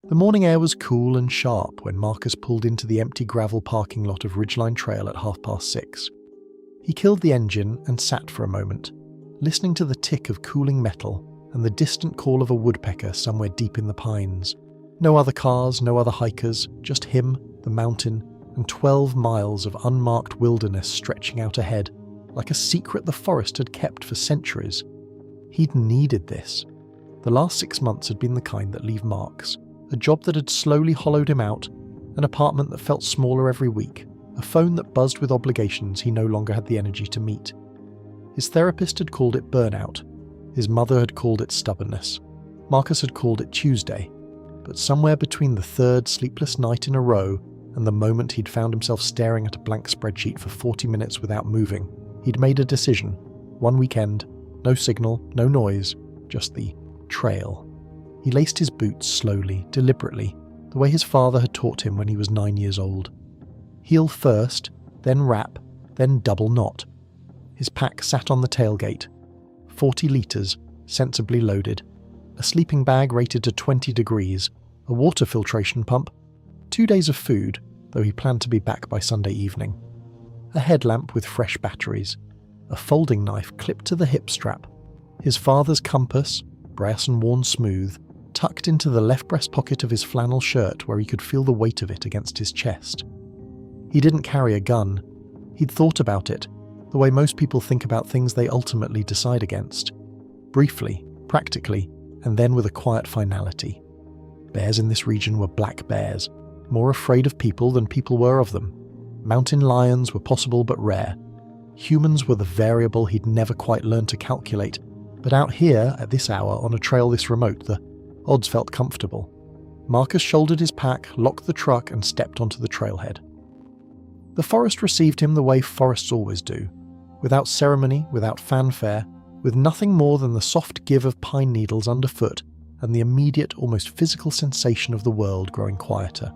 The morning air was cool and sharp when Marcus pulled into the empty gravel parking lot of Ridgeline Trail at 6:30. He killed the engine and sat for a moment, listening to the tick of cooling metal and the distant call of a woodpecker somewhere deep in the pines. No other cars, no other hikers, just him, the mountain, and 12 miles of unmarked wilderness stretching out ahead, like a secret the forest had kept for centuries. He'd needed this. The last 6 months had been the kind that leave marks. A job that had slowly hollowed him out, an apartment that felt smaller every week, a phone that buzzed with obligations he no longer had the energy to meet. His therapist had called it burnout. His mother had called it stubbornness. Marcus had called it Tuesday. But somewhere between the third sleepless night in a row and the moment he'd found himself staring at a blank spreadsheet for 40 minutes without moving, he'd made a decision. One weekend, no signal, no noise, just the trail. He laced his boots slowly, deliberately, the way his father had taught him when he was 9 years old. Heel first, then wrap, then double knot. His pack sat on the tailgate. 40 litres, sensibly loaded. A sleeping bag rated to 20 degrees, a water filtration pump, 2 days of food, though he planned to be back by Sunday evening. A headlamp with fresh batteries. A folding knife clipped to the hip strap. His father's compass, brass and worn smooth, tucked into the left breast pocket of his flannel shirt where he could feel the weight of it against his chest. He didn't carry a gun. He'd thought about it, the way most people think about things they ultimately decide against. Briefly, practically, and then with a quiet finality. Bears in this region were black bears, more afraid of people than people were of them. Mountain lions were possible but rare. Humans were the variable he'd never quite learned to calculate, but out here, at this hour, on a trail this remote, the odds felt comfortable. Marcus shouldered his pack, locked the truck, and stepped onto the trailhead. The forest received him the way forests always do, without ceremony, without fanfare, with nothing more than the soft give of pine needles underfoot and the immediate, almost physical sensation of the world growing quieter.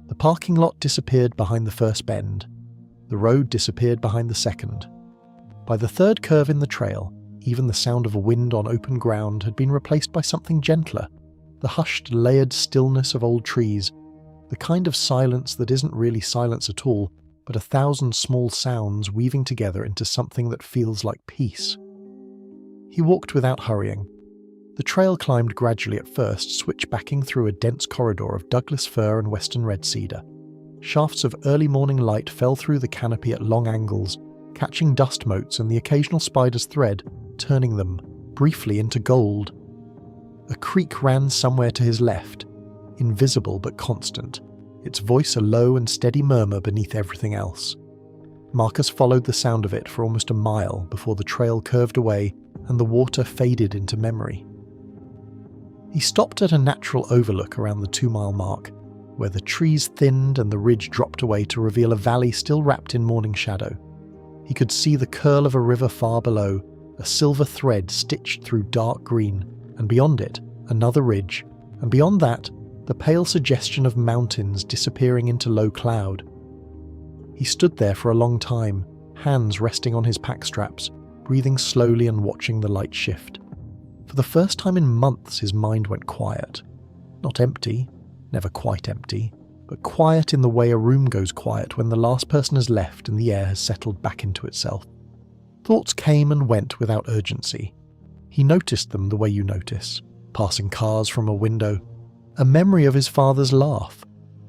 The parking lot disappeared behind the first bend. The road disappeared behind the second. By the third curve in the trail, even the sound of wind on open ground had been replaced by something gentler, the hushed, layered stillness of old trees, the kind of silence that isn't really silence at all, but 1,000 small sounds weaving together into something that feels like peace. He walked without hurrying. The trail climbed gradually at first, switchbacking through a dense corridor of Douglas fir and western red cedar. Shafts of early morning light fell through the canopy at long angles, catching dust motes and the occasional spider's thread, turning them, briefly, into gold. A creek ran somewhere to his left, invisible but constant, its voice a low and steady murmur beneath everything else. Marcus followed the sound of it for almost a mile before the trail curved away and the water faded into memory. He stopped at a natural overlook around the 2-mile mark, where the trees thinned and the ridge dropped away to reveal a valley still wrapped in morning shadow. He could see the curl of a river far below, a silver thread stitched through dark green, and beyond it, another ridge, and beyond that, the pale suggestion of mountains disappearing into low cloud. He stood there for a long time, hands resting on his pack straps, breathing slowly and watching the light shift. For the first time in months, his mind went quiet. Not empty, never quite empty, but quiet in the way a room goes quiet when the last person has left and the air has settled back into itself. Thoughts came and went without urgency. He noticed them the way you notice, passing cars from a window, a memory of his father's laugh,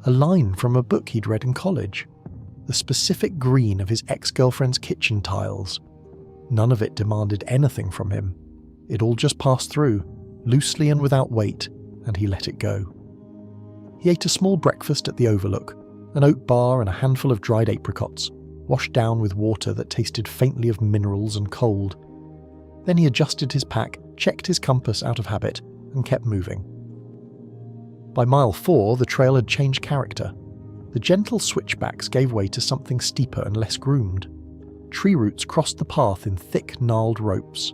a line from a book he'd read in college, the specific green of his ex-girlfriend's kitchen tiles. None of it demanded anything from him. It all just passed through, loosely and without weight, and he let it go. He ate a small breakfast at the overlook, an oat bar and a handful of dried apricots, washed down with water that tasted faintly of minerals and cold. Then he adjusted his pack, checked his compass out of habit, and kept moving. By mile 4, the trail had changed character. The gentle switchbacks gave way to something steeper and less groomed. Tree roots crossed the path in thick, gnarled ropes.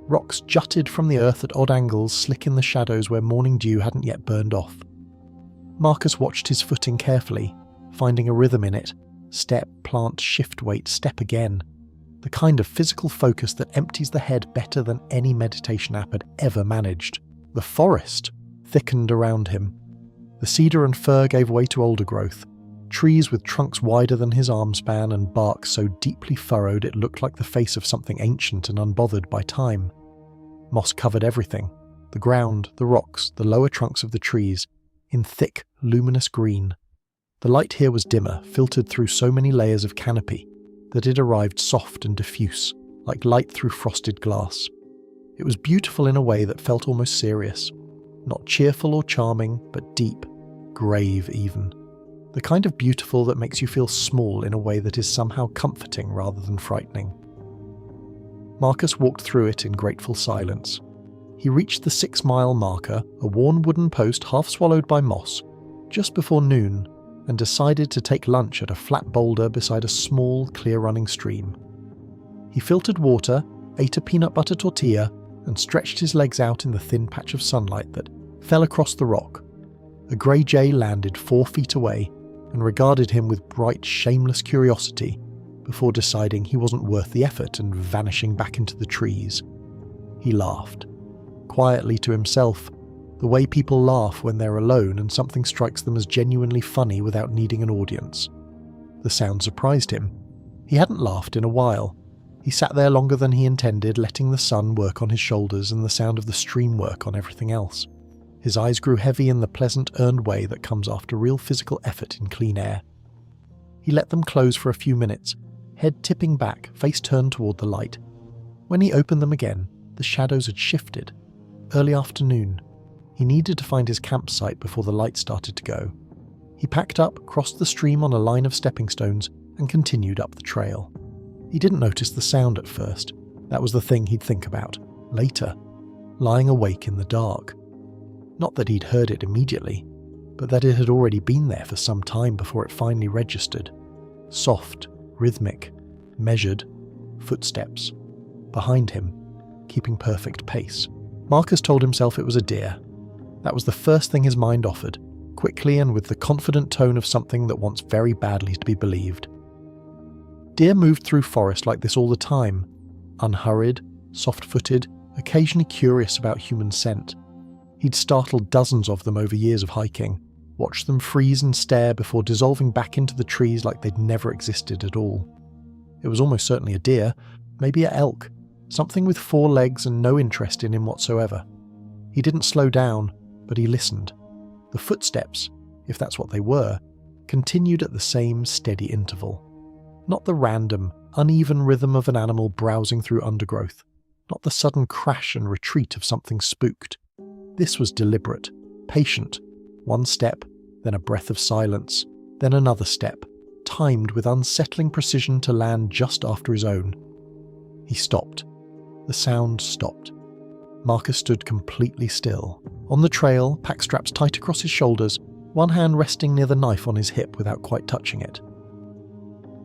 Rocks jutted from the earth at odd angles, slick in the shadows where morning dew hadn't yet burned off. Marcus watched his footing carefully, finding a rhythm in it. Step, plant, shift weight, step again. The kind of physical focus that empties the head better than any meditation app had ever managed. The forest! thickened around him. The cedar and fir gave way to older growth, trees with trunks wider than his arm span and bark so deeply furrowed it looked like the face of something ancient and unbothered by time. Moss covered everything, the ground, the rocks, the lower trunks of the trees, in thick, luminous green. The light here was dimmer, filtered through so many layers of canopy, that it arrived soft and diffuse, like light through frosted glass. It was beautiful in a way that felt almost serious. Not cheerful or charming, but deep, grave even. The kind of beautiful that makes you feel small in a way that is somehow comforting rather than frightening. Marcus walked through it in grateful silence. He reached the 6-mile marker, a worn wooden post half swallowed by moss, just before noon, and decided to take lunch at a flat boulder beside a small, clear-running stream. He filtered water, ate a peanut butter tortilla, and stretched his legs out in the thin patch of sunlight that fell across the rock. A grey jay landed 4 feet away and regarded him with bright, shameless curiosity before deciding he wasn't worth the effort and vanishing back into the trees. He laughed, quietly to himself, the way people laugh when they're alone and something strikes them as genuinely funny without needing an audience. The sound surprised him. He hadn't laughed in a while. He sat there longer than he intended, letting the sun work on his shoulders and the sound of the stream work on everything else. His eyes grew heavy in the pleasant, earned way that comes after real physical effort in clean air. He let them close for a few minutes, head tipping back, face turned toward the light. When he opened them again, the shadows had shifted. Early afternoon. He needed to find his campsite before the light started to go. He packed up, crossed the stream on a line of stepping stones, and continued up the trail. He didn't notice the sound at first. That was the thing he'd think about later, lying awake in the dark. Not that he'd heard it immediately, but that it had already been there for some time before it finally registered. Soft, rhythmic, measured, footsteps. Behind him, keeping perfect pace. Marcus told himself it was a deer. That was the first thing his mind offered, quickly and with the confident tone of something that wants very badly to be believed. Deer moved through forest like this all the time, unhurried, soft-footed, occasionally curious about human scent. He'd startled dozens of them over years of hiking, watched them freeze and stare before dissolving back into the trees like they'd never existed at all. It was almost certainly a deer, maybe an elk, something with 4 legs and no interest in him whatsoever. He didn't slow down, but he listened. The footsteps, if that's what they were, continued at the same steady interval. Not the random, uneven rhythm of an animal browsing through undergrowth, not the sudden crash and retreat of something spooked. This was deliberate, patient. 1 step, then a breath of silence, then another step, timed with unsettling precision to land just after his own. He stopped. The sound stopped. Marcus stood completely still. On the trail, pack straps tight across his shoulders, one hand resting near the knife on his hip without quite touching it.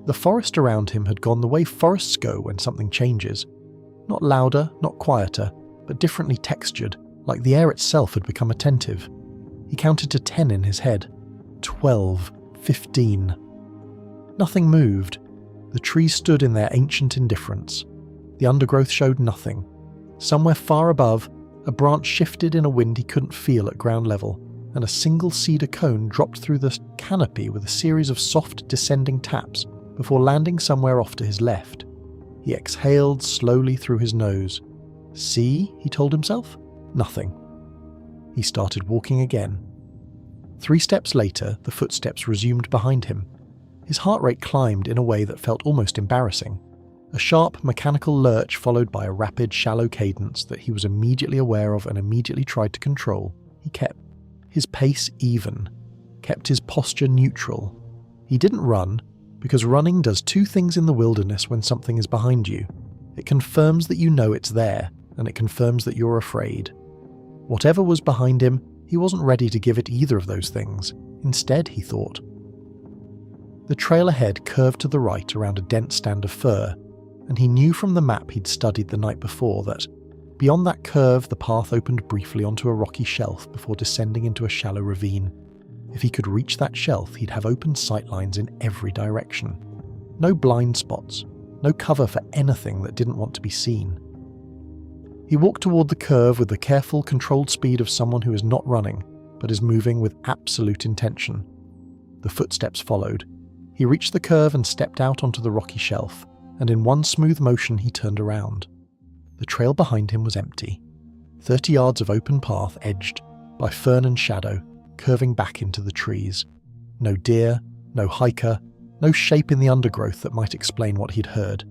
The forest around him had gone the way forests go when something changes. Not louder, not quieter, but differently textured, like the air itself had become attentive. He counted to 10 in his head. 12, 15. Nothing moved. The trees stood in their ancient indifference. The undergrowth showed nothing. Somewhere far above, a branch shifted in a wind he couldn't feel at ground level, and a single cedar cone dropped through the canopy with a series of soft descending taps before landing somewhere off to his left. He exhaled slowly through his nose. See, he told himself. Nothing. He started walking again. 3 steps later, the footsteps resumed behind him. His heart rate climbed in a way that felt almost embarrassing. A sharp, mechanical lurch followed by a rapid, shallow cadence that he was immediately aware of and immediately tried to control. He kept his pace even, kept his posture neutral. He didn't run, because running does 2 things in the wilderness when something is behind you. It confirms that you know it's there, and it confirms that you're afraid. Whatever was behind him, he wasn't ready to give it either of those things. Instead, he thought. The trail ahead curved to the right around a dense stand of fir, and he knew from the map he'd studied the night before that, beyond that curve, the path opened briefly onto a rocky shelf before descending into a shallow ravine. If he could reach that shelf, he'd have open sightlines in every direction. No blind spots, no cover for anything that didn't want to be seen. He walked toward the curve with the careful, controlled speed of someone who is not running, but is moving with absolute intention. The footsteps followed. He reached the curve and stepped out onto the rocky shelf, and in one smooth motion he turned around. The trail behind him was empty. 30 yards of open path edged by fern and shadow, curving back into the trees. No deer, no hiker, no shape in the undergrowth that might explain what he'd heard.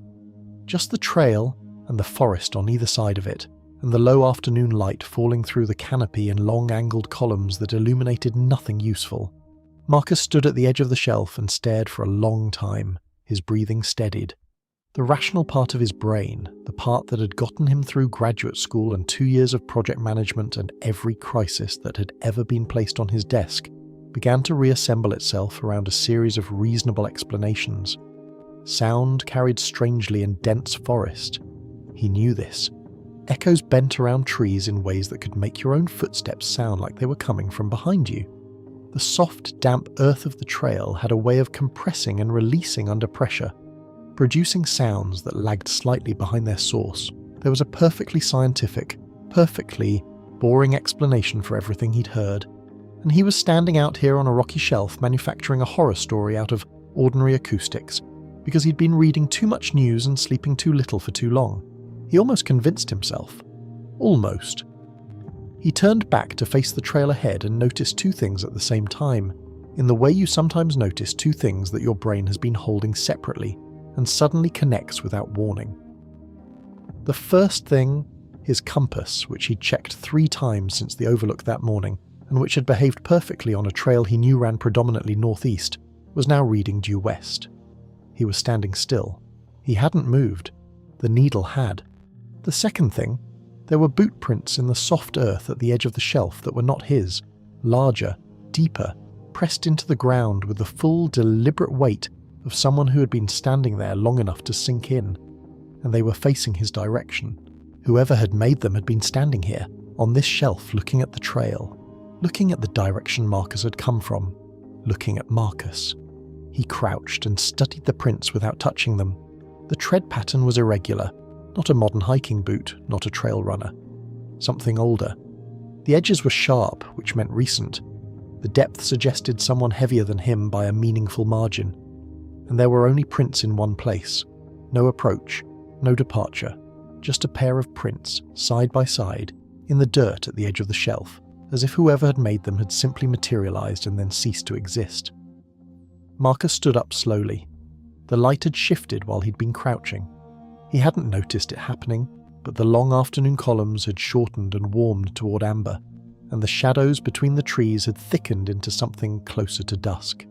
Just the trail and the forest on either side of it, and the low afternoon light falling through the canopy in long angled columns that illuminated nothing useful. Marcus stood at the edge of the shelf and stared for a long time, his breathing steadied. The rational part of his brain, the part that had gotten him through graduate school and 2 years of project management and every crisis that had ever been placed on his desk, began to reassemble itself around a series of reasonable explanations. Sound carried strangely in dense forest. He knew this. Echoes bent around trees in ways that could make your own footsteps sound like they were coming from behind you. The soft, damp earth of the trail had a way of compressing and releasing under pressure, producing sounds that lagged slightly behind their source. There was a perfectly scientific, perfectly boring explanation for everything he'd heard, and he was standing out here on a rocky shelf manufacturing a horror story out of ordinary acoustics because he'd been reading too much news and sleeping too little for too long. He almost convinced himself. Almost. He turned back to face the trail ahead and noticed two things at the same time, in the way you sometimes notice two things that your brain has been holding separately and suddenly connects without warning. The first thing, his compass, which he'd checked 3 times since the overlook that morning, and which had behaved perfectly on a trail he knew ran predominantly northeast, was now reading due west. He was standing still. He hadn't moved. The needle had. The second thing, there were boot prints in the soft earth at the edge of the shelf that were not his, larger, deeper, pressed into the ground with the full, deliberate weight of someone who had been standing there long enough to sink in, and they were facing his direction. Whoever had made them had been standing here, on this shelf, looking at the trail, looking at the direction Marcus had come from, looking at Marcus. He crouched and studied the prints without touching them. The tread pattern was irregular, not a modern hiking boot, not a trail runner. Something older. The edges were sharp, which meant recent. The depth suggested someone heavier than him by a meaningful margin. And there were only prints in one place. No approach, no departure, just a pair of prints, side by side, in the dirt at the edge of the shelf, as if whoever had made them had simply materialized and then ceased to exist. Marcus stood up slowly. The light had shifted while he'd been crouching. He hadn't noticed it happening, but the long afternoon columns had shortened and warmed toward amber, and the shadows between the trees had thickened into something closer to dusk.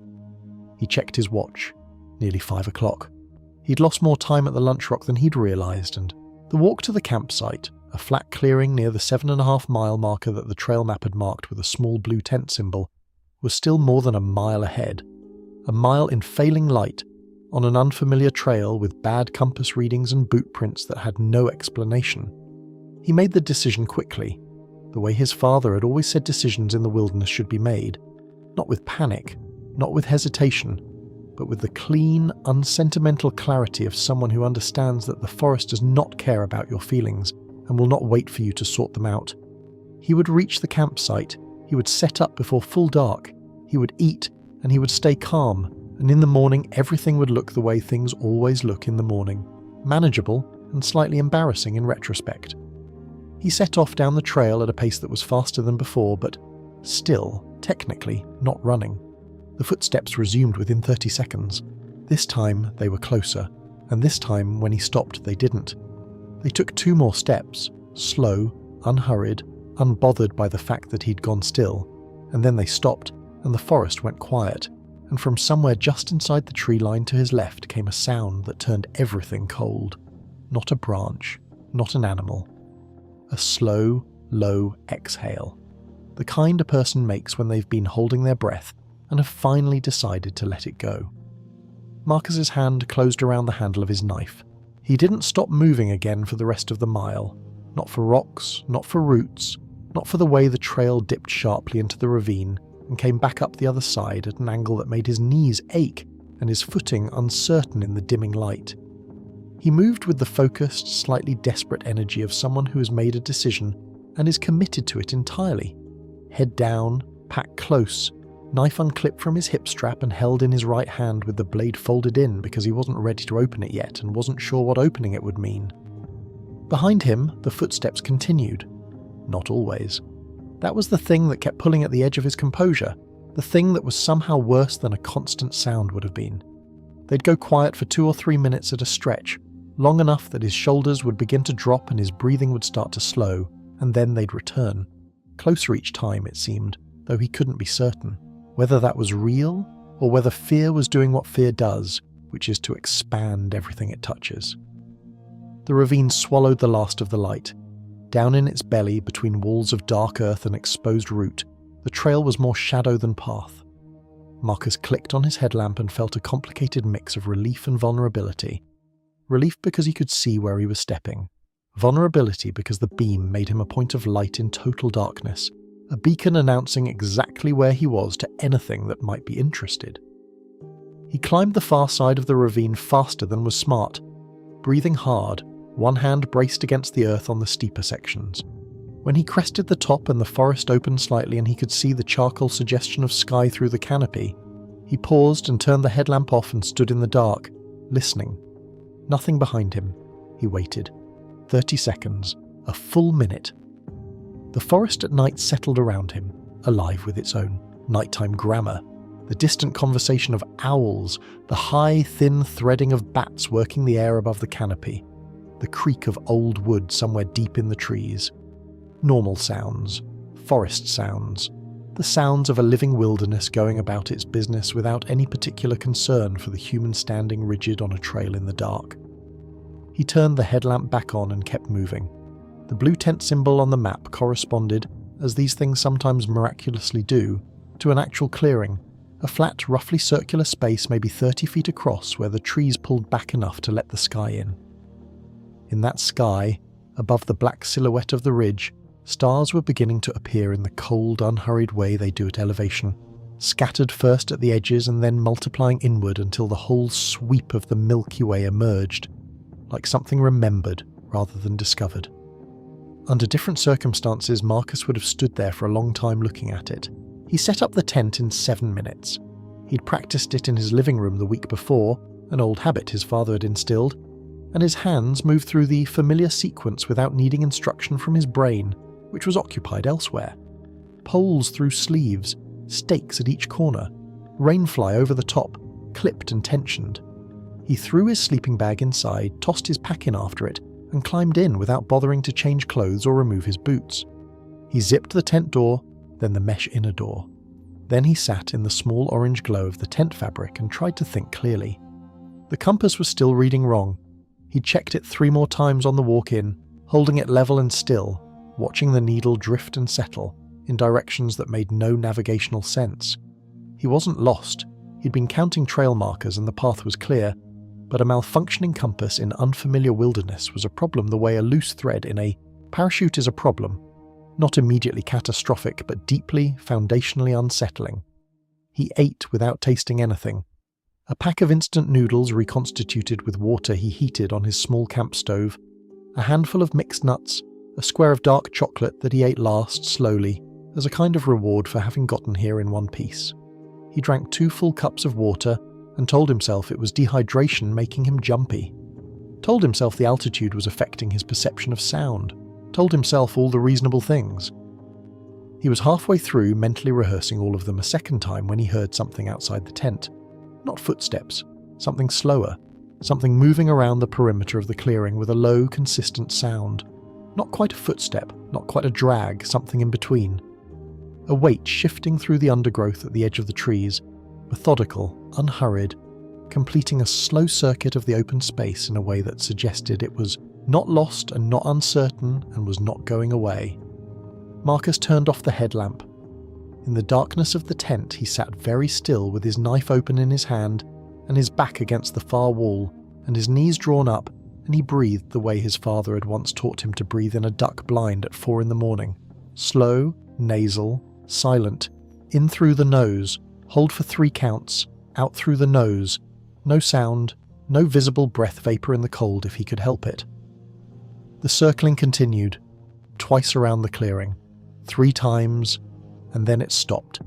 He checked his watch. Nearly 5 o'clock. He'd lost more time at the lunch rock than he'd realized, and the walk to the campsite, a flat clearing near the 7.5-mile marker that the trail map had marked with a small blue tent symbol, was still more than a mile ahead. A mile in failing light, on an unfamiliar trail with bad compass readings and boot prints that had no explanation. He made the decision quickly, the way his father had always said decisions in the wilderness should be made, not with panic, not with hesitation, but with the clean, unsentimental clarity of someone who understands that the forest does not care about your feelings and will not wait for you to sort them out. He would reach the campsite, he would set up before full dark, he would eat, and he would stay calm, and in the morning everything would look the way things always look in the morning, manageable and slightly embarrassing in retrospect. He set off down the trail at a pace that was faster than before, but still, technically, not running. The footsteps resumed within 30 seconds. This time they were closer, and this time when he stopped they didn't. They took 2 more steps, slow, unhurried, unbothered by the fact that he'd gone still, and then they stopped, and the forest went quiet, and from somewhere just inside the tree line to his left came a sound that turned everything cold. Not a branch, not an animal. A slow, low exhale. The kind a person makes when they've been holding their breath and have finally decided to let it go. Marcus's hand closed around the handle of his knife. He didn't stop moving again for the rest of the mile. Not for rocks, not for roots, not for the way the trail dipped sharply into the ravine and came back up the other side at an angle that made his knees ache and his footing uncertain in the dimming light. He moved with the focused, slightly desperate energy of someone who has made a decision and is committed to it entirely. Head down, packed close, knife unclipped from his hip strap and held in his right hand with the blade folded in because he wasn't ready to open it yet and wasn't sure what opening it would mean. Behind him, the footsteps continued. Not always. That was the thing that kept pulling at the edge of his composure, the thing that was somehow worse than a constant sound would have been. They'd go quiet for 2 or 3 minutes at a stretch, long enough that his shoulders would begin to drop and his breathing would start to slow, and then they'd return. Closer each time, it seemed, though he couldn't be certain. Whether that was real, or whether fear was doing what fear does, which is to expand everything it touches. The ravine swallowed the last of the light. Down in its belly, between walls of dark earth and exposed root, the trail was more shadow than path. Marcus clicked on his headlamp and felt a complicated mix of relief and vulnerability. Relief because he could see where he was stepping. Vulnerability because the beam made him a point of light in total darkness, a beacon announcing exactly where he was to anything that might be interested. He climbed the far side of the ravine faster than was smart, breathing hard, one hand braced against the earth on the steeper sections. When he crested the top and the forest opened slightly and he could see the charcoal suggestion of sky through the canopy, he paused and turned the headlamp off and stood in the dark, listening. Nothing behind him. He waited. 30 seconds. A full minute. The forest at night settled around him, alive with its own nighttime grammar. The distant conversation of owls, the high, thin threading of bats working the air above the canopy, the creak of old wood somewhere deep in the trees. Normal sounds, forest sounds, the sounds of a living wilderness going about its business without any particular concern for the human standing rigid on a trail in the dark. He turned the headlamp back on and kept moving. The blue tent symbol on the map corresponded, as these things sometimes miraculously do, to an actual clearing, a flat, roughly circular space maybe 30 feet across where the trees pulled back enough to let the sky in. In that sky, above the black silhouette of the ridge, stars were beginning to appear in the cold, unhurried way they do at elevation, scattered first at the edges and then multiplying inward until the whole sweep of the Milky Way emerged, like something remembered rather than discovered. Under different circumstances, Marcus would have stood there for a long time looking at it. He set up the tent in 7 minutes. He'd practiced it in his living room the week before, an old habit his father had instilled, and his hands moved through the familiar sequence without needing instruction from his brain, which was occupied elsewhere. Poles through sleeves, stakes at each corner, rainfly over the top, clipped and tensioned. He threw his sleeping bag inside, tossed his pack in after it, and climbed in without bothering to change clothes or remove his boots. He zipped the tent door, then the mesh inner door. Then he sat in the small orange glow of the tent fabric and tried to think clearly. The compass was still reading wrong. He checked it 3 more times on the walk in, holding it level and still, watching the needle drift and settle in directions that made no navigational sense. He wasn't lost. He'd been counting trail markers and the path was clear, but a malfunctioning compass in unfamiliar wilderness was a problem the way a loose thread in a parachute is a problem. Not immediately catastrophic, but deeply, foundationally unsettling. He ate without tasting anything. A pack of instant noodles reconstituted with water he heated on his small camp stove, a handful of mixed nuts, a square of dark chocolate that he ate last slowly, as a kind of reward for having gotten here in one piece. He drank 2 full cups of water and told himself it was dehydration making him jumpy. Told himself the altitude was affecting his perception of sound. Told himself all the reasonable things. He was halfway through mentally rehearsing all of them a second time when he heard something outside the tent. Not footsteps, something slower, something moving around the perimeter of the clearing with a low, consistent sound. Not quite a footstep, not quite a drag, something in between. A weight shifting through the undergrowth at the edge of the trees, methodical, unhurried, completing a slow circuit of the open space in a way that suggested it was not lost and not uncertain and was not going away. Marcus turned off the headlamp. In the darkness of the tent, he sat very still with his knife open in his hand and his back against the far wall and his knees drawn up, and he breathed the way his father had once taught him to breathe in a duck blind at 4 a.m. Slow, nasal, silent, in through the nose, hold for 3 counts, out through the nose, no sound, No visible breath vapor in the cold if he could help it. The circling continued, twice around the clearing, 3 times, and then it stopped,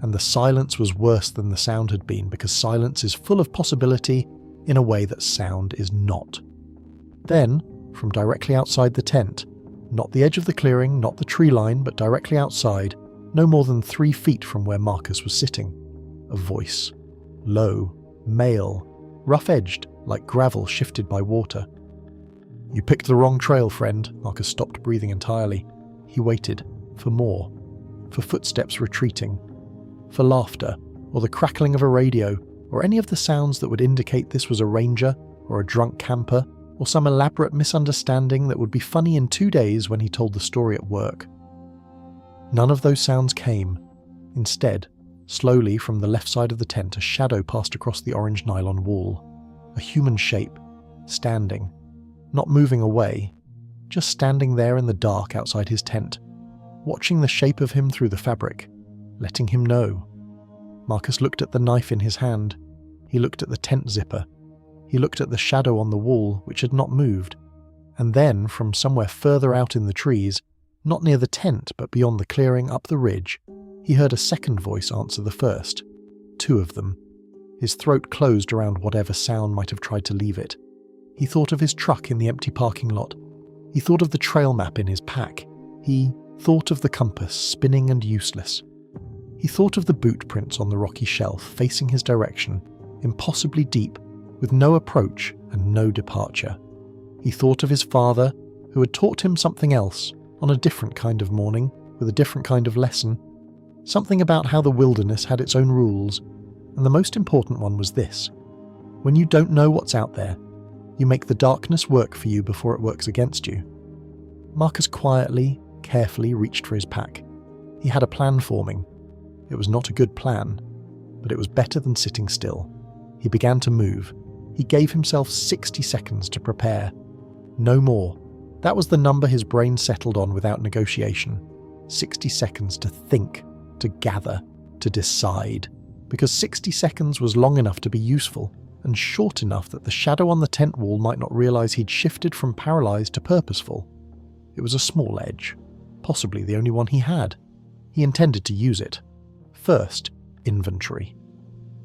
and the silence was worse than the sound had been because silence is full of possibility in a way that sound is not. Then, from directly outside the tent, not the edge of the clearing, not the tree line, but directly outside, no more than 3 feet from where Marcus was sitting, a voice. Low, male, rough-edged, like gravel shifted by water. "You picked the wrong trail, friend." Marcus stopped breathing entirely. He waited, for more, for footsteps retreating, for laughter, or the crackling of a radio, or any of the sounds that would indicate this was a ranger, or a drunk camper, or some elaborate misunderstanding that would be funny in 2 days when he told the story at work. None of those sounds came. Instead, slowly from the left side of the tent, a shadow passed across the orange nylon wall. A human shape, standing, not moving away, just standing there in the dark outside his tent, watching the shape of him through the fabric, letting him know. Marcus looked at the knife in his hand. He looked at the tent zipper. He looked at the shadow on the wall, which had not moved. And then, from somewhere further out in the trees, not near the tent but beyond the clearing up the ridge, he heard a second voice answer the first. 2 of them. His throat closed around whatever sound might have tried to leave it. He thought of his truck in the empty parking lot. He thought of the trail map in his pack. He thought of the compass, spinning and useless. He thought of the boot prints on the rocky shelf facing his direction, impossibly deep, with no approach and no departure. He thought of his father, who had taught him something else, on a different kind of morning, with a different kind of lesson. Something about how the wilderness had its own rules, and the most important one was this. When you don't know what's out there, you make the darkness work for you before it works against you. Marcus quietly, carefully reached for his pack. He had a plan forming. It was not a good plan, but it was better than sitting still. He began to move. He gave himself 60 seconds to prepare. No more. That was the number his brain settled on without negotiation. 60 seconds to think, to gather, to decide. Because 60 seconds was long enough to be useful, and short enough that the shadow on the tent wall might not realize he'd shifted from paralyzed to purposeful. It was a small edge, possibly the only one he had. He intended to use it. First, inventory.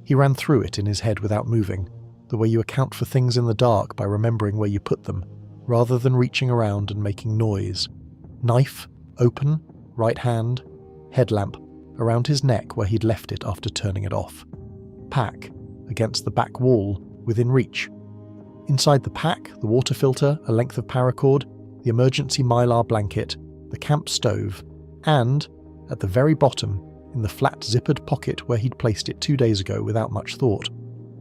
He ran through it in his head without moving, the way you account for things in the dark by remembering where you put them, rather than reaching around and making noise. Knife, open, right hand, headlamp, around his neck where he'd left it after turning it off. Pack, against the back wall, within reach. Inside the pack, the water filter, a length of paracord, the emergency mylar blanket, the camp stove, and, at the very bottom, in the flat zippered pocket where he'd placed it 2 days ago without much thought,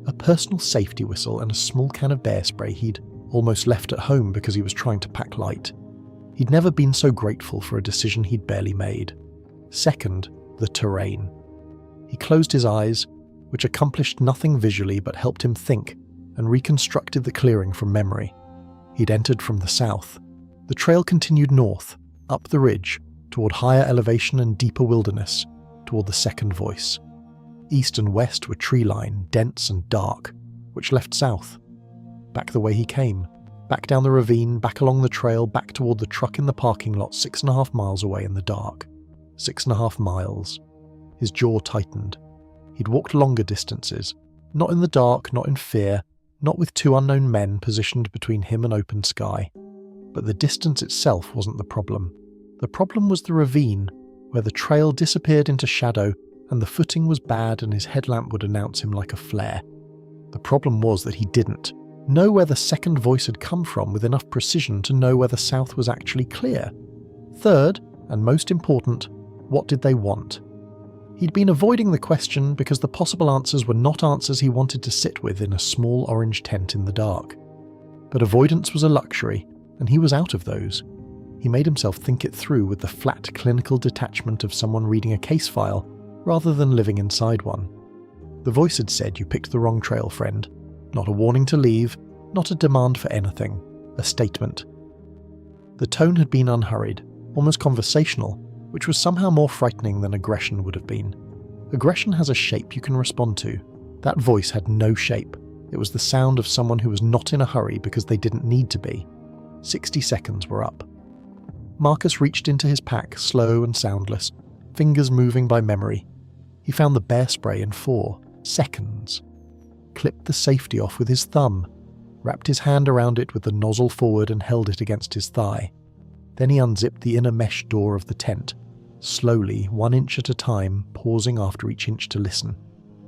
a personal safety whistle and a small can of bear spray he'd almost left at home because he was trying to pack light. He'd never been so grateful for a decision he'd barely made. Second, the terrain. He closed his eyes, which accomplished nothing visually but helped him think, and reconstructed the clearing from memory. He'd entered from the south. The trail continued north, up the ridge, toward higher elevation and deeper wilderness, toward the second voice. East and west were tree line, dense and dark, which left south. Back the way he came, back down the ravine, back along the trail, back toward the truck in the parking lot 6.5 miles away in the dark. 6.5 miles. His jaw tightened. He'd walked longer distances, not in the dark, not in fear, not with 2 unknown men positioned between him and open sky. But the distance itself wasn't the problem. The problem was the ravine, where the trail disappeared into shadow and the footing was bad and his headlamp would announce him like a flare. The problem was that he didn't know where the second voice had come from with enough precision to know whether south was actually clear. Third, and most important, what did they want? He'd been avoiding the question because the possible answers were not answers he wanted to sit with in a small orange tent in the dark. But avoidance was a luxury, and he was out of those. He made himself think it through with the flat clinical detachment of someone reading a case file, rather than living inside one. The voice had said you picked the wrong trail, friend. Not a warning to leave, not a demand for anything, a statement. The tone had been unhurried, almost conversational, which was somehow more frightening than aggression would have been. Aggression has a shape you can respond to. That voice had no shape, It was the sound of someone who was not in a hurry because they didn't need to be. 60 seconds were up. Marcus reached into his pack, slow and soundless, fingers moving by memory. He found the bear spray in 4 seconds. Clipped the safety off with his thumb, wrapped his hand around it with the nozzle forward and held it against his thigh. Then he unzipped the inner mesh door of the tent, slowly, 1 inch at a time, pausing after each inch to listen,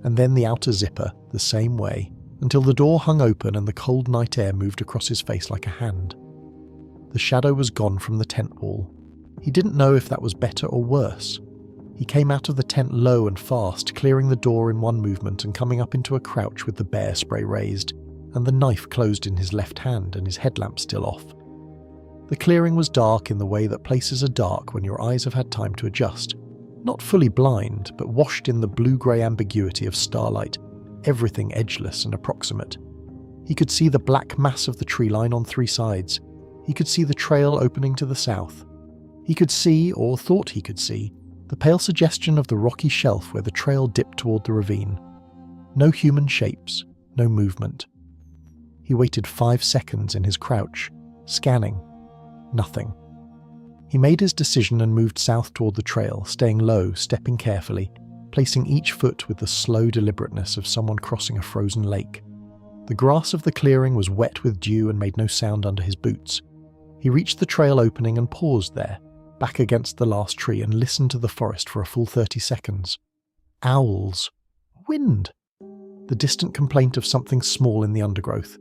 and then the outer zipper, the same way, until the door hung open and the cold night air moved across his face like a hand. The shadow was gone from the tent wall. He didn't know if that was better or worse. He came out of the tent low and fast, clearing the door in one movement and coming up into a crouch with the bear spray raised, and the knife closed in his left hand and his headlamp still off. The clearing was dark in the way that places are dark when your eyes have had time to adjust. Not fully blind, but washed in the blue-grey ambiguity of starlight, everything edgeless and approximate. He could see the black mass of the tree line on 3 sides. He could see the trail opening to the south. He could see, or thought he could see, the pale suggestion of the rocky shelf where the trail dipped toward the ravine. No human shapes, no movement. He waited 5 seconds in his crouch, scanning. Nothing. He made his decision and moved south toward the trail, staying low, stepping carefully, placing each foot with the slow deliberateness of someone crossing a frozen lake. The grass of the clearing was wet with dew and made no sound under his boots. He reached the trail opening and paused there, back against the last tree, and listened to the forest for a full 30 seconds. Owls. Wind. The distant complaint of something small in the undergrowth.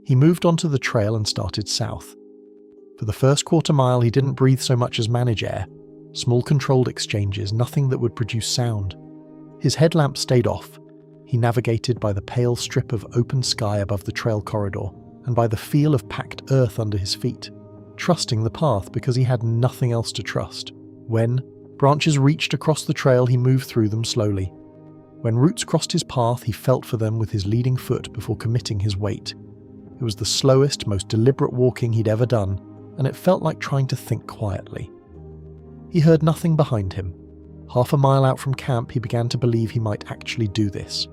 He moved onto the trail and started south. For the first quarter mile, he didn't breathe so much as manage air. Small controlled exchanges, nothing that would produce sound. His headlamp stayed off. He navigated by the pale strip of open sky above the trail corridor and by the feel of packed earth under his feet, trusting the path because he had nothing else to trust. When branches reached across the trail, he moved through them slowly. When roots crossed his path, he felt for them with his leading foot before committing his weight. It was the slowest, most deliberate walking he'd ever done, and it felt like trying to think quietly. He heard nothing behind him. Half a mile out from camp, he began to believe he might actually do this.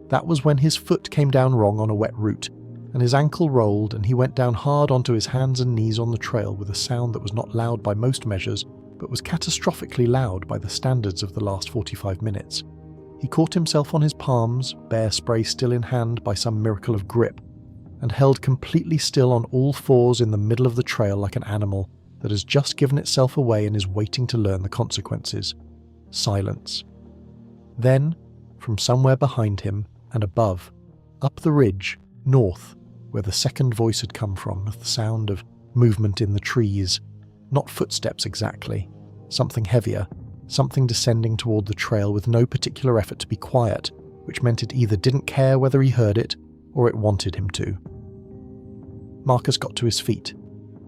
That was when his foot came down wrong on a wet root, and his ankle rolled, and he went down hard onto his hands and knees on the trail with a sound that was not loud by most measures, but was catastrophically loud by the standards of the last 45 minutes. He caught himself on his palms, bear spray still in hand by some miracle of grip, and held completely still on all 4s in the middle of the trail like an animal that has just given itself away and is waiting to learn the consequences. Silence. Then, from somewhere behind him and above, up the ridge, north, where the second voice had come from, with the sound of movement in the trees, not footsteps exactly, something heavier, something descending toward the trail with no particular effort to be quiet, which meant it either didn't care whether he heard it or it wanted him to. Marcus got to his feet,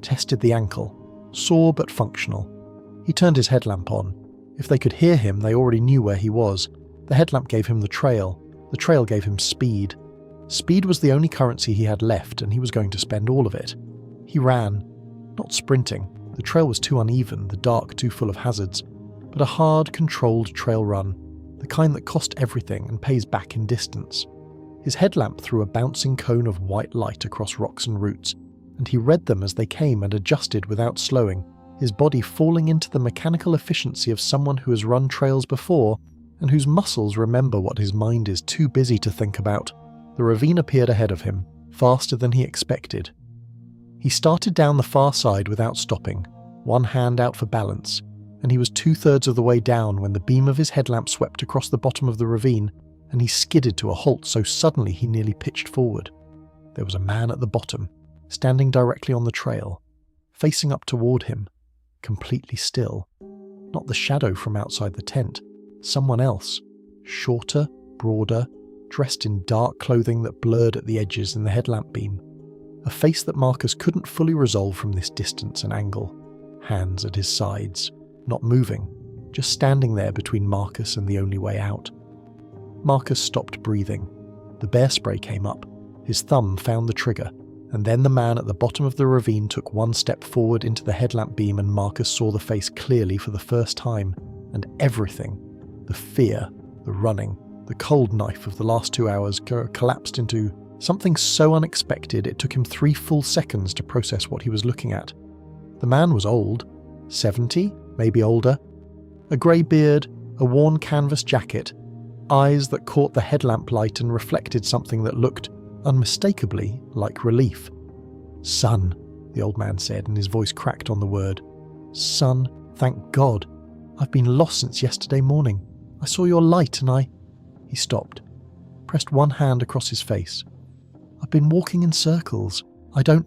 tested the ankle, sore but functional. He turned his headlamp on. If they could hear him, they already knew where he was. The headlamp gave him the trail gave him speed. Speed was the only currency he had left, and he was going to spend all of it. He ran, not sprinting. The trail was too uneven, the dark too full of hazards, but a hard, controlled trail run, the kind that cost everything and pays back in distance. His headlamp threw a bouncing cone of white light across rocks and roots, and he read them as they came and adjusted without slowing, his body falling into the mechanical efficiency of someone who has run trails before and whose muscles remember what his mind is too busy to think about. The ravine appeared ahead of him, faster than he expected. He started down the far side without stopping, one hand out for balance, and he was 2/3 of the way down when the beam of his headlamp swept across the bottom of the ravine, and he skidded to a halt so suddenly he nearly pitched forward. There was a man at the bottom, standing directly on the trail, facing up toward him, completely still. Not the shadow from outside the tent, someone else, shorter, broader, dressed in dark clothing that blurred at the edges in the headlamp beam. A face that Marcus couldn't fully resolve from this distance and angle. Hands at his sides, not moving, just standing there between Marcus and the only way out. Marcus stopped breathing. The bear spray came up. His thumb found the trigger, and then the man at the bottom of the ravine took one step forward into the headlamp beam, and Marcus saw the face clearly for the first time, and everything, the fear, the running, the cold knife of the last 2 hours collapsed into Something so unexpected it took him 3 full seconds to process what he was looking at. The man was old, 70, maybe older. A grey beard, a worn canvas jacket, eyes that caught the headlamp light and reflected something that looked, unmistakably, like relief. "Son," the old man said, and his voice cracked on the word. "Son, thank God. I've been lost since yesterday morning. I saw your light and I—" He stopped, pressed one hand across his face. "I've been walking in circles. I don't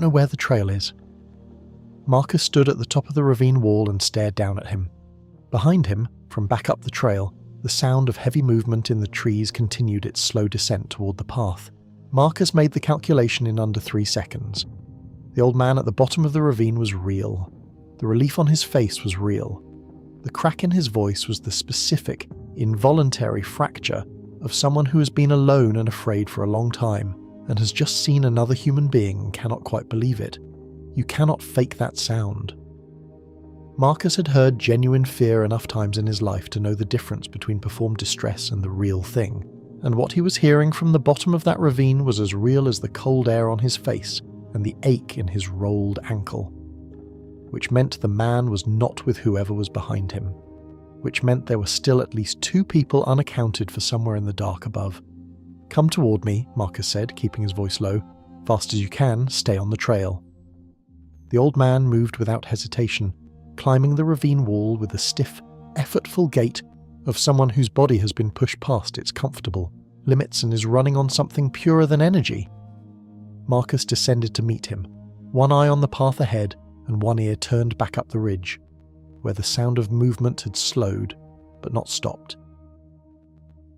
know where the trail is." Marcus stood at the top of the ravine wall and stared down at him. Behind him, from back up the trail, the sound of heavy movement in the trees continued its slow descent toward the path. Marcus made the calculation in under 3 seconds. The old man at the bottom of the ravine was real. The relief on his face was real. The crack in his voice was the specific, involuntary fracture of someone who has been alone and afraid for a long time, and has just seen another human being and cannot quite believe it. You cannot fake that sound. Marcus had heard genuine fear enough times in his life to know the difference between performed distress and the real thing, and what he was hearing from the bottom of that ravine was as real as the cold air on his face and the ache in his rolled ankle. Which meant the man was not with whoever was behind him. Which meant there were still at least 2 people unaccounted for somewhere in the dark above. "Come toward me," Marcus said, keeping his voice low. "Fast as you can, stay on the trail." The old man moved without hesitation, climbing the ravine wall with the stiff, effortful gait of someone whose body has been pushed past its comfortable limits and is running on something purer than energy. Marcus descended to meet him, one eye on the path ahead and one ear turned back up the ridge, where the sound of movement had slowed, but not stopped.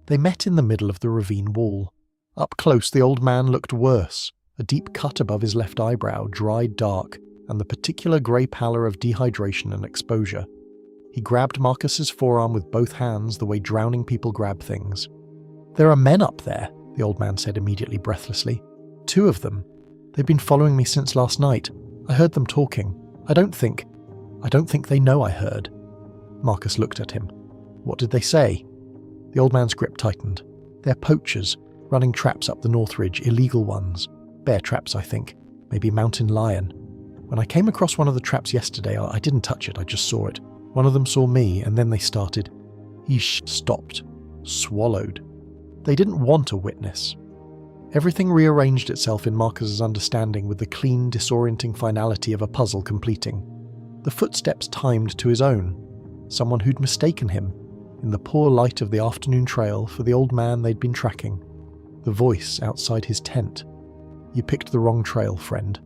They met in the middle of the ravine wall. Up close, the old man looked worse, a deep cut above his left eyebrow, dried dark, and the particular grey pallor of dehydration and exposure. He grabbed Marcus's forearm with both hands the way drowning people grab things. "There are men up there," the old man said immediately, breathlessly. "2 of them. They've been following me since last night. I heard them talking. I don't think they know I heard." Marcus looked at him. "What did they say?" The old man's grip tightened. "They're poachers, running traps up the North Ridge, illegal ones. Bear traps, I think. Maybe mountain lion. When I came across one of the traps yesterday, I didn't touch it, I just saw it. One of them saw me, and then they started." He stopped, swallowed. They didn't want a witness. Everything rearranged itself in Marcus's understanding with the clean, disorienting finality of a puzzle completing. The footsteps timed to his own. Someone who'd mistaken him, in the poor light of the afternoon trail, for the old man they'd been tracking. The voice outside his tent. "You picked the wrong trail, friend."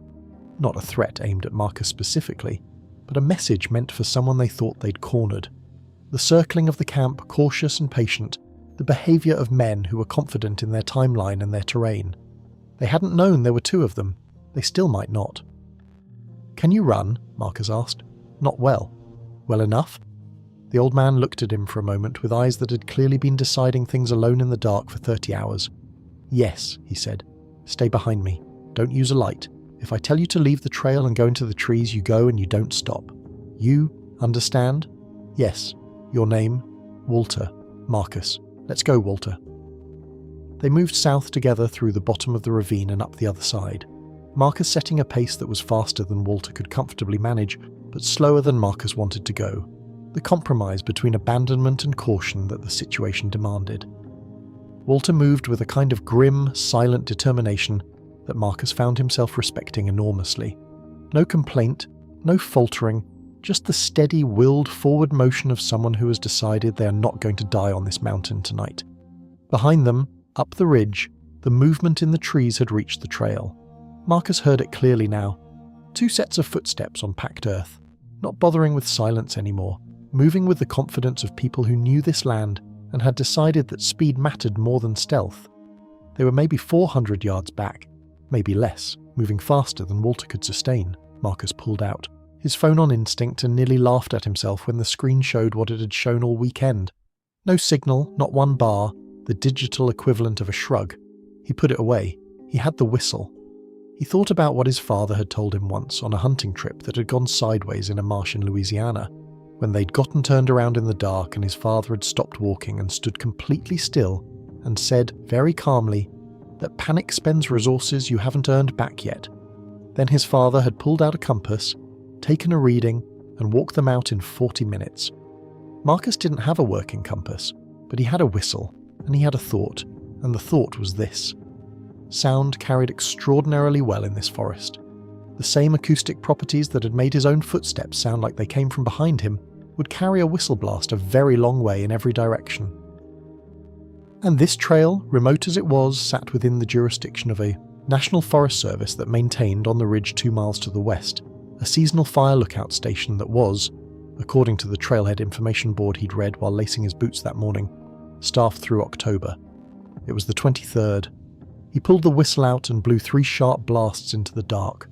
Not a threat aimed at Marcus specifically, but a message meant for someone they thought they'd cornered. The circling of the camp, cautious and patient, the behaviour of men who were confident in their timeline and their terrain. They hadn't known there were 2 of them. They still might not. "Can you run?" Marcus asked. "Not well." "Well enough?" The old man looked at him for a moment with eyes that had clearly been deciding things alone in the dark for 30 hours. "Yes," he said. "Stay behind me. Don't use a light. If I tell you to leave the trail and go into the trees, you go and you don't stop. You understand?" "Yes. Your name?" "Walter. Marcus. Let's go, Walter." They moved south together through the bottom of the ravine and up the other side. Marcus setting a pace that was faster than Walter could comfortably manage, but slower than Marcus wanted to go. The compromise between abandonment and caution that the situation demanded. Walter moved with a kind of grim, silent determination that Marcus found himself respecting enormously. No complaint, no faltering, just the steady, willed forward motion of someone who has decided they are not going to die on this mountain tonight. Behind them, up the ridge, the movement in the trees had reached the trail. Marcus heard it clearly now. 2 sets of footsteps on packed earth, not bothering with silence anymore, moving with the confidence of people who knew this land and had decided that speed mattered more than stealth. They were maybe 400 yards back, maybe less, moving faster than Walter could sustain. Marcus pulled out, his phone on instinct, and nearly laughed at himself when the screen showed what it had shown all weekend. No signal, not one bar, the digital equivalent of a shrug. He put it away. He had the whistle. He thought about what his father had told him once on a hunting trip that had gone sideways in a marsh in Louisiana, when they'd gotten turned around in the dark and his father had stopped walking and stood completely still and said very calmly, that panic spends resources you haven't earned back yet. Then his father had pulled out a compass, taken a reading, and walked them out in 40 minutes. Marcus didn't have a working compass, but he had a whistle, and he had a thought, and the thought was this. Sound carried extraordinarily well in this forest. The same acoustic properties that had made his own footsteps sound like they came from behind him would carry a whistle blast a very long way in every direction. And this trail, remote as it was, sat within the jurisdiction of a National Forest Service that maintained on the ridge 2 miles to the west a seasonal fire lookout station that was, according to the trailhead information board he'd read while lacing his boots that morning, staffed through October. It was the 23rd. He pulled the whistle out and blew 3 sharp blasts into the dark.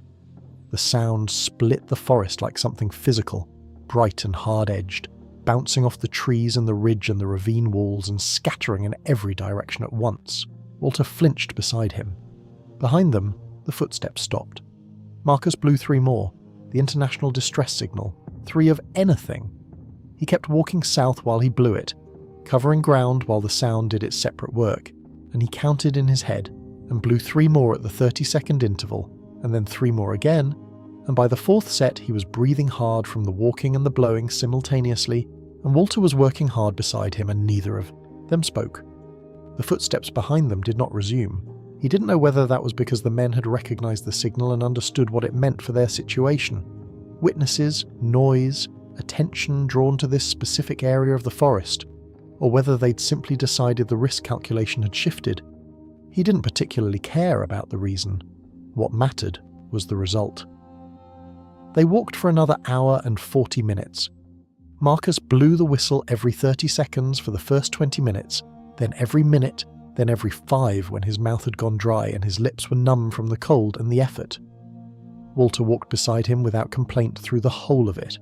The sound split the forest like something physical, bright and hard-edged, bouncing off the trees and the ridge and the ravine walls and scattering in every direction at once. Walter flinched beside him. Behind them, the footsteps stopped. Marcus blew 3 more, the international distress signal, 3 of anything. He kept walking south while he blew it, covering ground while the sound did its separate work, and he counted in his head and blew 3 more at the 30-second interval, and then 3 more again, and by the 4th set he was breathing hard from the walking and the blowing simultaneously, and Walter was working hard beside him, and neither of them spoke. The footsteps behind them did not resume. He didn't know whether that was because the men had recognized the signal and understood what it meant for their situation. Witnesses, noise, attention drawn to this specific area of the forest, or whether they'd simply decided the risk calculation had shifted. He didn't particularly care about the reason. What mattered was the result. They walked for another hour and 40 minutes. Marcus blew the whistle every 30 seconds for the first 20 minutes, then every minute, then every 5 when his mouth had gone dry and his lips were numb from the cold and the effort. Walter walked beside him without complaint through the whole of it,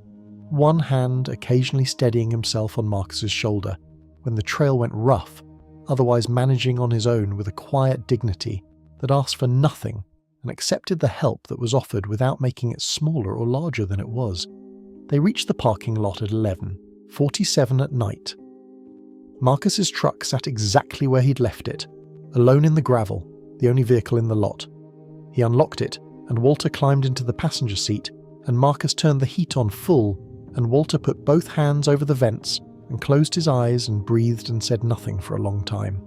one hand occasionally steadying himself on Marcus's shoulder when the trail went rough, otherwise managing on his own with a quiet dignity that asked for nothing and accepted the help that was offered without making it smaller or larger than it was. They reached the parking lot at 11:47 at night. Marcus's truck sat exactly where he'd left it, alone in the gravel, the only vehicle in the lot. He unlocked it, and Walter climbed into the passenger seat, and Marcus turned the heat on full, and Walter put both hands over the vents and closed his eyes and breathed and said nothing for a long time.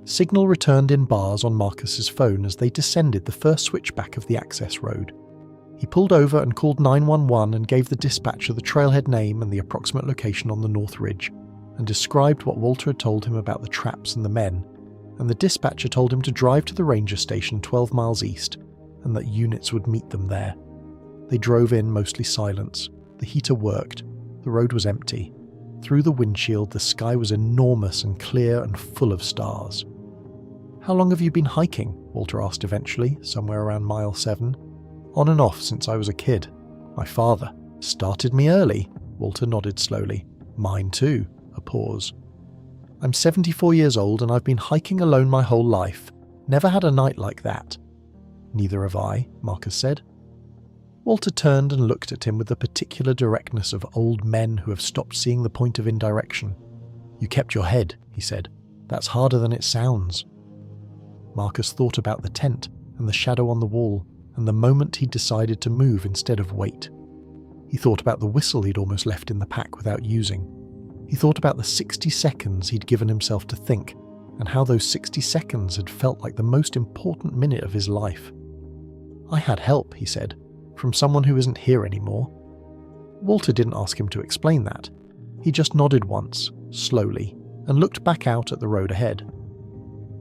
Signal returned in bars on Marcus's phone as they descended the first switchback of the access road. He pulled over and called 911 and gave the dispatcher the trailhead name and the approximate location on the North Ridge, and described what Walter had told him about the traps and the men, and the dispatcher told him to drive to the ranger station 12 miles east, and that units would meet them there. They drove in mostly silence. The heater worked. The road was empty. Through the windshield, the sky was enormous and clear and full of stars. "How long have you been hiking?" Walter asked eventually, somewhere around mile 7. "On and off since I was a kid. My father started me early." Walter nodded slowly. "Mine too." A pause. "I'm 74 years old and I've been hiking alone my whole life. Never had a night like that." "Neither have I," Marcus said. Walter turned and looked at him with the particular directness of old men who have stopped seeing the point of indirection. "You kept your head," he said. "That's harder than it sounds." Marcus thought about the tent and the shadow on the wall and the moment he'd decided to move instead of wait. He thought about the whistle he'd almost left in the pack without using. He thought about the 60 seconds he'd given himself to think, and how those 60 seconds had felt like the most important minute of his life. "I had help," he said, "from someone who isn't here anymore." Walter didn't ask him to explain that. He just nodded once, slowly, and looked back out at the road ahead.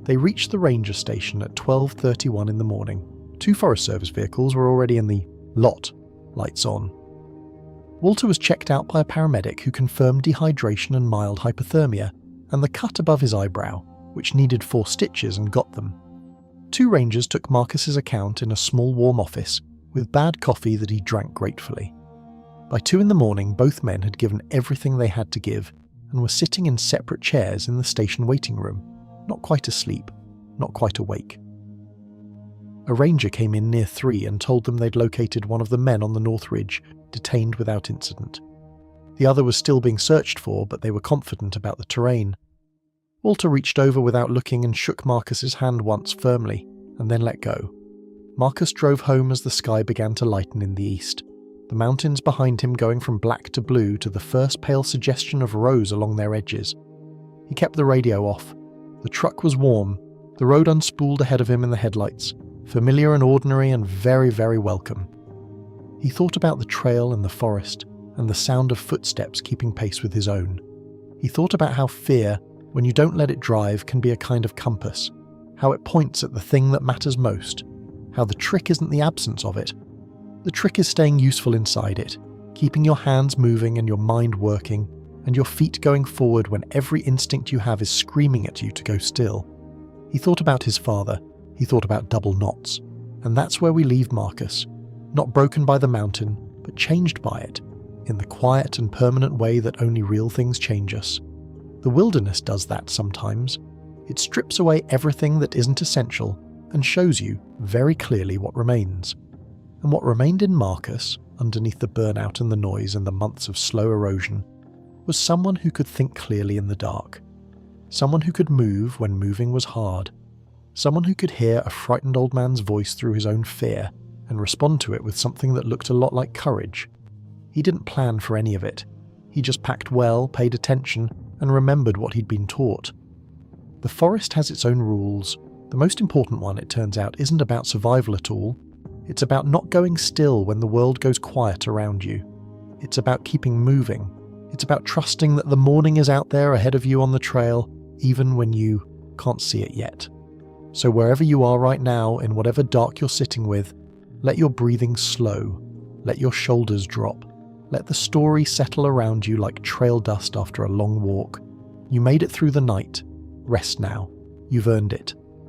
They reached the ranger station at 12:31 in the morning. 2 Forest Service vehicles were already in the lot, lights on. Walter was checked out by a paramedic who confirmed dehydration and mild hypothermia, and the cut above his eyebrow, which needed 4 stitches and got them. 2 rangers took Marcus's account in a small warm office, with bad coffee that he drank gratefully. By 2 in the morning, both men had given everything they had to give, and were sitting in separate chairs in the station waiting room, not quite asleep, not quite awake. A ranger came in near 3 and told them they'd located one of the men on the North Ridge, detained without incident. The other was still being searched for, but they were confident about the terrain. Walter reached over without looking and shook Marcus's hand once firmly, and then let go. Marcus drove home as the sky began to lighten in the east, the mountains behind him going from black to blue to the first pale suggestion of rose along their edges. He kept the radio off. The truck was warm, the road unspooled ahead of him in the headlights, familiar and ordinary and very, very welcome. He thought about the trail and the forest, and the sound of footsteps keeping pace with his own. He thought about how fear, when you don't let it drive, can be a kind of compass, how it points at the thing that matters most, how the trick isn't the absence of it. The trick is staying useful inside it, keeping your hands moving and your mind working, and your feet going forward when every instinct you have is screaming at you to go still. He thought about his father, he thought about double knots, and that's where we leave Marcus, not broken by the mountain, but changed by it, in the quiet and permanent way that only real things change us. The wilderness does that sometimes. It strips away everything that isn't essential and shows you very clearly what remains. And what remained in Marcus, underneath the burnout and the noise and the months of slow erosion, was someone who could think clearly in the dark. Someone who could move when moving was hard. Someone who could hear a frightened old man's voice through his own fear and respond to it with something that looked a lot like courage. He didn't plan for any of it. He just packed well, paid attention, and remembered what he'd been taught. The forest has its own rules. The most important one, it turns out, isn't about survival at all. It's about not going still when the world goes quiet around you. It's about keeping moving. It's about trusting that the morning is out there ahead of you on the trail, even when you can't see it yet. So wherever you are right now, in whatever dark you're sitting with, let your breathing slow. Let your shoulders drop. Let the story settle around you like trail dust after a long walk. You made it through the night. Rest now. You've earned it.